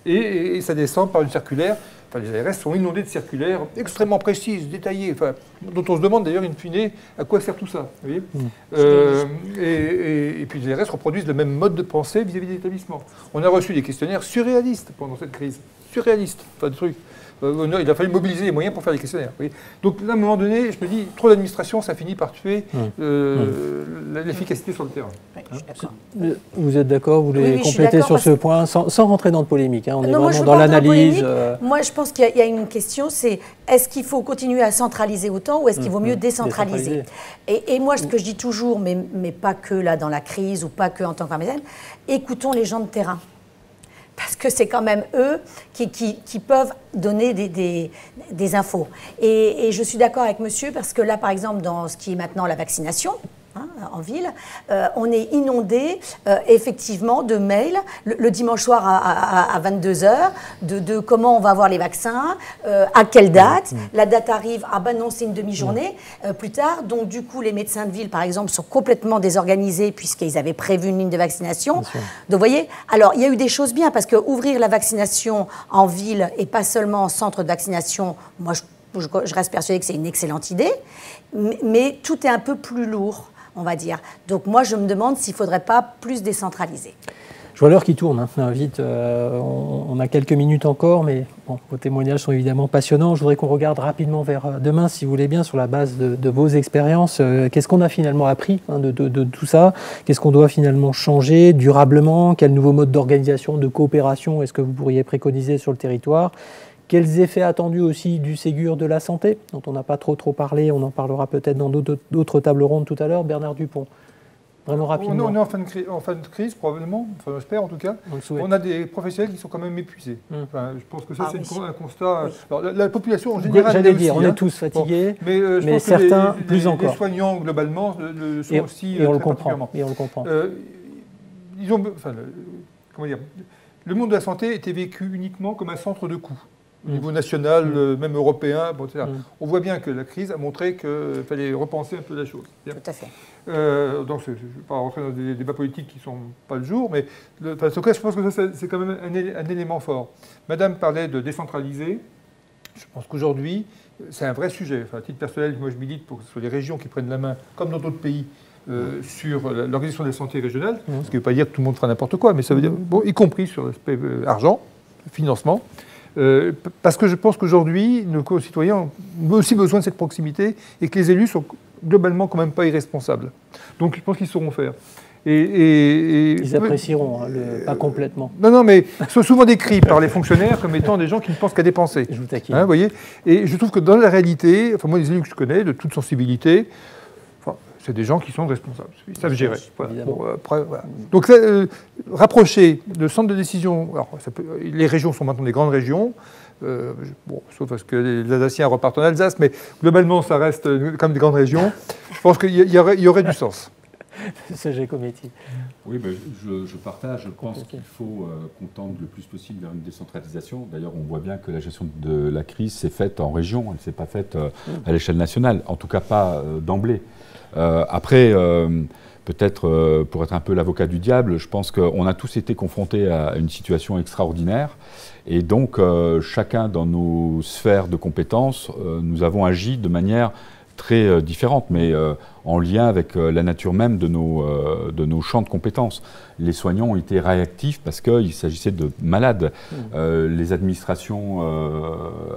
et ça descend par une circulaire. Enfin, les ARS sont inondés de circulaires extrêmement précises, détaillées, dont on se demande d'ailleurs in fine à quoi sert tout ça. Vous voyez et puis les ARS reproduisent le même mode de pensée vis-à-vis des établissements. On a reçu des questionnaires surréalistes pendant cette crise. Surréalistes, enfin des trucs. Il a fallu mobiliser les moyens pour faire des questionnaires. Vous voyez. Donc là, à un moment donné, je me dis, trop d'administration, ça finit par tuer l'efficacité sur le terrain. Oui, je suis d'accord. Vous êtes d'accord? Vous voulez compléter sur ce point, sans rentrer dans de polémique, hein. On est vraiment dans l'analyse. Moi, je pense qu'il y a une question, c'est est-ce qu'il faut continuer à centraliser autant ou est-ce qu'il vaut mieux décentraliser? Et moi, ce que je dis toujours, mais pas que là dans la crise ou pas que en tant qu'arménienne, écoutons les gens de terrain. Parce que c'est quand même eux qui peuvent donner des infos. Et je suis d'accord avec monsieur, parce que là, par exemple, dans ce qui est maintenant la vaccination, en ville, on est inondé effectivement de mails le dimanche soir à 22h de comment on va avoir les vaccins, à quelle date, la date arrive, ah ben non c'est une demi-journée plus tard, donc du coup les médecins de ville par exemple sont complètement désorganisés puisqu'ils avaient prévu une ligne de vaccination. Donc vous voyez, alors il y a eu des choses bien parce que ouvrir la vaccination en ville et pas seulement en centre de vaccination, moi je reste persuadée que c'est une excellente idée, mais tout est un peu plus lourd, on va dire. Donc moi, je me demande s'il ne faudrait pas plus décentraliser. Je vois l'heure qui tourne, hein. Vite. On a quelques minutes encore, mais bon, vos témoignages sont évidemment passionnants. Je voudrais qu'on regarde rapidement vers demain, si vous voulez bien, sur la base de vos expériences. Qu'est-ce qu'on a finalement appris de tout ça? Qu'est-ce qu'on doit finalement changer durablement? Quel nouveau mode d'organisation, de coopération est-ce que vous pourriez préconiser sur le territoire? Quels effets attendus aussi du Ségur de la santé, dont on n'a pas trop parlé, on en parlera peut-être dans d'autres tables rondes tout à l'heure. Bernard Dupont, Vraiment rapidement. On est en fin de crise, probablement, enfin, j'espère en tout cas. On a des professionnels qui sont quand même épuisés. Enfin, je pense que ça, c'est un constat. Oui. Alors, la population en général. J'allais dire, on est tous fatigués, mais certains plus encore. Les soignants, globalement, le sont aussi. Et on le comprend. Et on le comprend. Comment dire, le monde de la santé était vécu uniquement comme un centre de coûts. Au niveau national, même européen, bon, etc. On voit bien que la crise a montré qu'il fallait repenser un peu la chose. Tout à fait. Donc, je ne vais pas rentrer dans des débats politiques qui ne sont pas le jour, mais en tout cas, je pense que ça, c'est quand même un élément fort. Madame parlait de décentraliser. Je pense qu'aujourd'hui, c'est un vrai sujet. Enfin, à titre personnel, moi, je milite pour que ce soit les régions qui prennent la main, comme dans d'autres pays, sur l'organisation de la santé régionale. Ce qui ne veut pas dire que tout le monde fera n'importe quoi, mais ça veut dire, bon, y compris sur l'aspect argent, financement. Parce que je pense qu'aujourd'hui, nos concitoyens ont aussi besoin de cette proximité et que les élus sont globalement quand même pas irresponsables. Donc je pense qu'ils sauront faire. Ils apprécieront, pas complètement. Non, mais ils sont souvent décrits par les fonctionnaires comme étant des gens qui ne pensent qu'à dépenser. Je vous taquine. Vous voyez. Et je trouve que dans la réalité, enfin moi les élus que je connais, de toute sensibilité, c'est des gens qui sont responsables, ils savent gérer. Voilà. Bon, après, voilà. Donc, rapprocher le centre de décision, alors, les régions sont maintenant des grandes régions, sauf parce que les Alsaciens repartent en Alsace, mais globalement, ça reste comme des grandes régions. Je pense qu'il y aurait du sens. Ce Giacometti. Oui, ben, je partage. Je pense qu'il faut qu'on tende le plus possible vers une décentralisation. D'ailleurs, on voit bien que la gestion de la crise s'est faite en région, elle ne s'est pas faite à l'échelle nationale, en tout cas pas d'emblée. Après, peut-être pour être un peu l'avocat du diable, je pense qu'on a tous été confrontés à une situation extraordinaire et donc chacun dans nos sphères de compétences, nous avons agi de manière très différente, mais en lien avec la nature même de nos champs de compétences. Les soignants ont été réactifs parce qu'il s'agissait de malades. Les administrations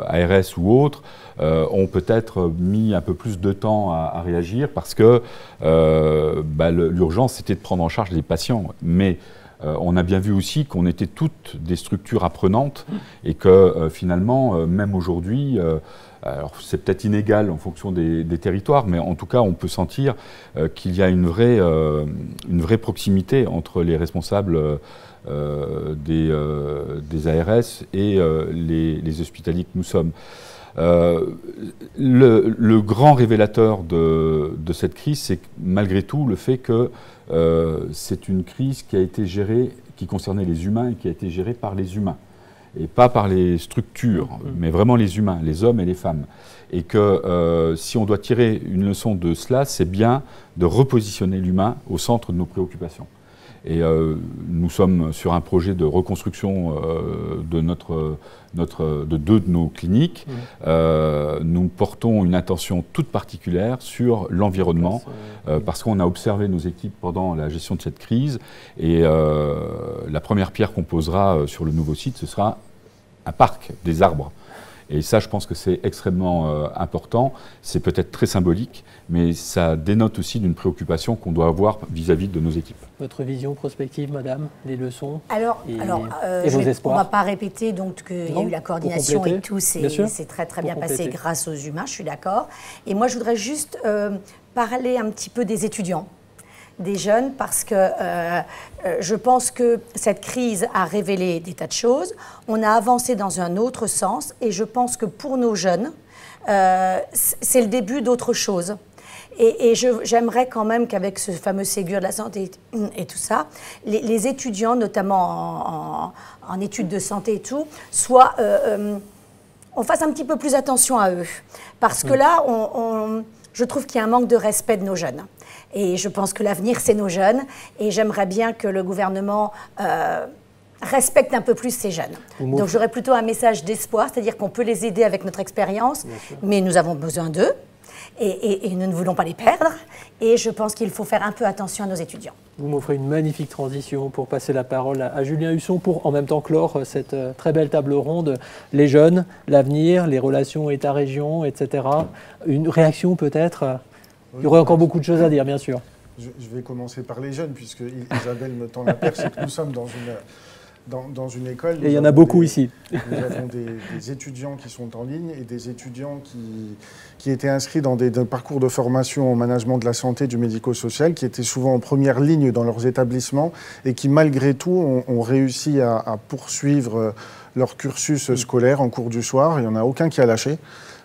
ARS ou autres ont peut-être mis un peu plus de temps à réagir parce que l'urgence, c'était de prendre en charge les patients. Mais on a bien vu aussi qu'on était toutes des structures apprenantes et que finalement, même aujourd'hui, alors c'est peut-être inégal en fonction des territoires, mais en tout cas on peut sentir qu'il y a une vraie proximité entre les responsables des ARS et les hospitaliers que nous sommes. Le grand révélateur de cette crise, c'est malgré tout le fait que c'est une crise qui a été gérée, qui concernait les humains et qui a été gérée par les humains. Et pas par les structures, mais vraiment les humains, les hommes et les femmes. Et que si on doit tirer une leçon de cela, c'est bien de repositionner l'humain au centre de nos préoccupations. Et nous sommes sur un projet de reconstruction de deux de nos cliniques. Nous portons une attention toute particulière sur l'environnement parce qu'on a observé nos équipes pendant la gestion de cette crise. Et la première pierre qu'on posera sur le nouveau site, ce sera un parc, des arbres. Et ça, je pense que c'est extrêmement important. C'est peut-être très symbolique, mais ça dénote aussi d'une préoccupation qu'on doit avoir vis-à-vis de nos équipes. Votre vision prospective, madame, les leçons et vos espoirs. On ne va pas répéter qu'il y a eu la coordination et tout, c'est très très bien passé grâce aux humains, je suis d'accord. Et moi, je voudrais juste parler un petit peu des étudiants, des jeunes, parce que je pense que cette crise a révélé des tas de choses. On a avancé dans un autre sens et je pense que pour nos jeunes, c'est le début d'autre chose. Et j'aimerais quand même qu'avec ce fameux Ségur de la santé et tout ça, les étudiants, notamment en études de santé et tout, on fasse un petit peu plus attention à eux. Parce que là, je trouve qu'il y a un manque de respect de nos jeunes. Et je pense que l'avenir, c'est nos jeunes. Et j'aimerais bien que le gouvernement respecte un peu plus ces jeunes. Donc j'aurais plutôt un message d'espoir, c'est-à-dire qu'on peut les aider avec notre expérience, mais nous avons besoin d'eux. Et nous ne voulons pas les perdre. Et je pense qu'il faut faire un peu attention à nos étudiants. Vous m'offrez une magnifique transition pour passer la parole à Julien Husson pour en même temps clore cette très belle table ronde. Les jeunes, l'avenir, les relations État-région, etc. Une réaction peut-être. Il y aurait encore beaucoup de choses à dire, bien sûr. Je vais commencer par les jeunes, puisque Isabelle me tend la perche, c'est que nous sommes dans une école. Et il y en a beaucoup ici. Nous avons des étudiants qui sont en ligne et des étudiants qui étaient inscrits dans des parcours de formation au management de la santé, du médico-social, qui étaient souvent en première ligne dans leurs établissements et qui, malgré tout, ont réussi à poursuivre leur cursus scolaire en cours du soir. Il n'y en a aucun qui a lâché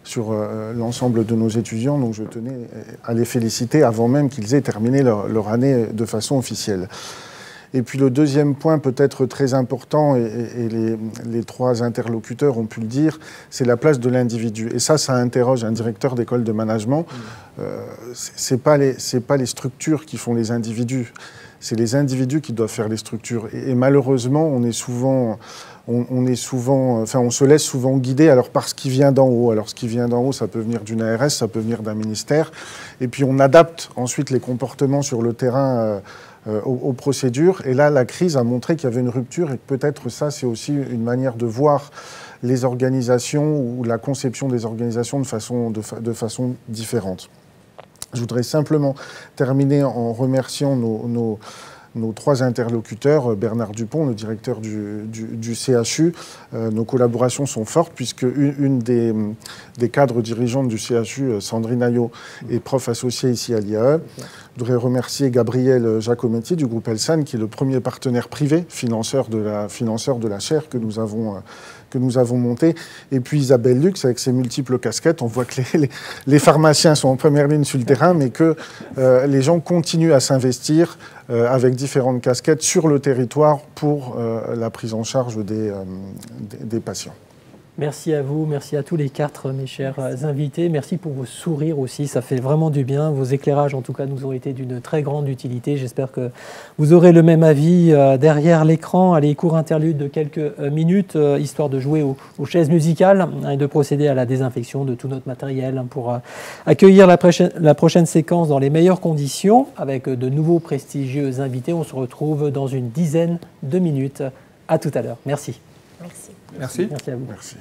sur l'ensemble de nos étudiants, donc je tenais à les féliciter avant même qu'ils aient terminé leur année de façon officielle. Et puis le deuxième point peut-être très important, et les trois interlocuteurs ont pu le dire, c'est la place de l'individu. Et ça interroge un directeur d'école de management. C'est pas les structures qui font les individus, c'est les individus qui doivent faire les structures. Et malheureusement, on se laisse souvent guider par ce qui vient d'en haut. Alors ce qui vient d'en haut, ça peut venir d'une ARS, ça peut venir d'un ministère. Et puis on adapte ensuite les comportements sur le terrain aux procédures. Et là, la crise a montré qu'il y avait une rupture et que peut-être ça, c'est aussi une manière de voir les organisations ou la conception des organisations de façon différente. Je voudrais simplement terminer en remerciant nos trois interlocuteurs, Bernard Dupont, le directeur du CHU. Nos collaborations sont fortes puisque une des cadres dirigeantes du CHU, Sandrine Ayot, est prof associée ici à l'IAE. Je voudrais remercier Gabriel Giacometti du groupe Elsan, qui est le premier partenaire privé, financeur de la chaire que nous avons monté. Et puis Isabelle Lux, avec ses multiples casquettes. On voit que les pharmaciens sont en première ligne sur le terrain, mais que les gens continuent à s'investir avec différentes casquettes sur le territoire pour la prise en charge des patients. Merci à vous, merci à tous les quatre, mes chers invités. Merci pour vos sourires aussi, ça fait vraiment du bien. Vos éclairages, en tout cas, nous ont été d'une très grande utilité. J'espère que vous aurez le même avis derrière l'écran. Allez, court interlude de quelques minutes, histoire de jouer aux chaises musicales et de procéder à la désinfection de tout notre matériel pour accueillir la prochaine séquence dans les meilleures conditions avec de nouveaux prestigieux invités. On se retrouve dans une dizaine de minutes. À tout à l'heure. Merci. Merci. Merci. Merci à vous. Merci.